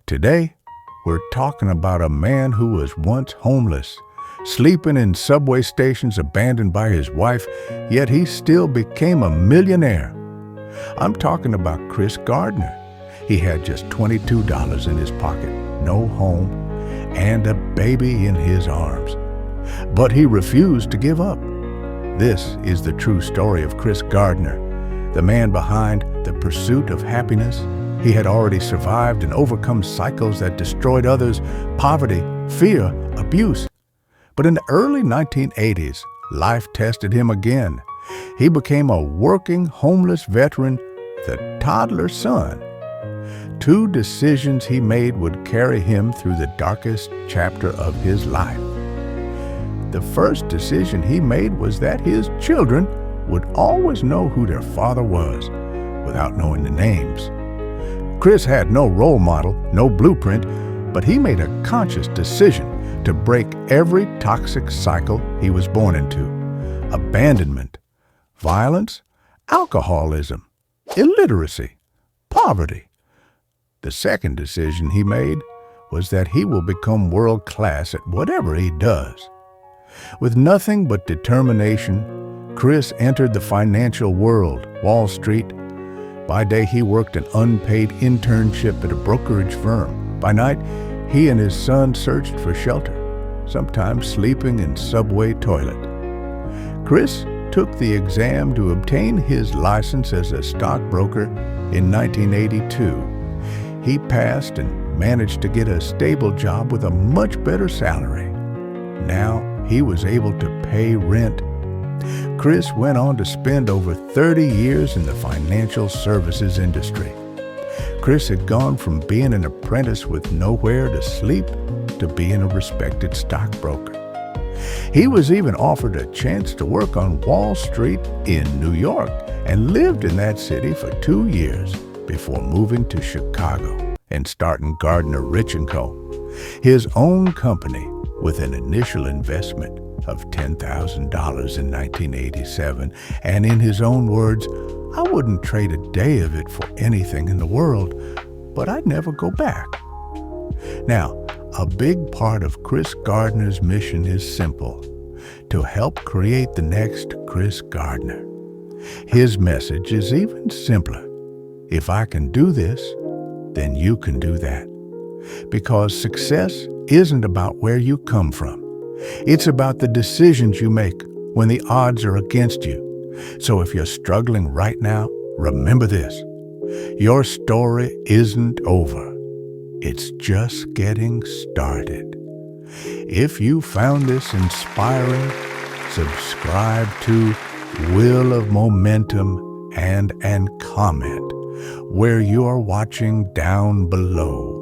Today, we're talking about a man who was once homeless, sleeping in subway stations abandoned by his wife, yet he still became a millionaire. I'm talking about Chris Gardner. He had just $22 in his pocket, no home, and a baby in his arms. But he refused to give up. This is the true story of Chris Gardner, the man behind the pursuit of happiness. He had already survived and overcome cycles that destroyed others, poverty, fear, abuse. But in the early 1980s, life tested him again. He became a working homeless veteran, the toddler son. 2 decisions he made would carry him through the darkest chapter of his life. The first decision he made was that his children would always know who their father was, without knowing the names. Chris had no role model, no blueprint, but he made a conscious decision to break every toxic cycle he was born into: abandonment, violence, alcoholism, illiteracy, poverty. The second decision he made was that he will become world-class at whatever he does. With nothing but determination, Chris entered the financial world, Wall Street. By day, he worked an unpaid internship at a brokerage firm. By night, he and his son searched for shelter, sometimes sleeping in subway toilet. Chris took the exam to obtain his license as a stockbroker in 1982. He passed and managed to get a stable job with a much better salary. Now he was able to pay rent. Chris went on to spend over 30 years in the financial services industry. Chris had gone from being an apprentice with nowhere to sleep to being a respected stockbroker. He was even offered a chance to work on Wall Street in New York and lived in that city for 2 years before moving to Chicago and starting Gardner Rich & Co., his own company, with an initial investment of $10,000 in 1987, and in his own words, "I wouldn't trade a day of it for anything in the world, but I'd never go back." Now, a big part of Chris Gardner's mission is simple: to help create the next Chris Gardner. His message is even simpler: if I can do this, then you can do that. Because success isn't about where you come from. It's about the decisions you make when the odds are against you. So if you're struggling right now, remember this: your story isn't over. It's just getting started. If you found this inspiring, subscribe to Wheel of Momentum and comment where you're watching down below.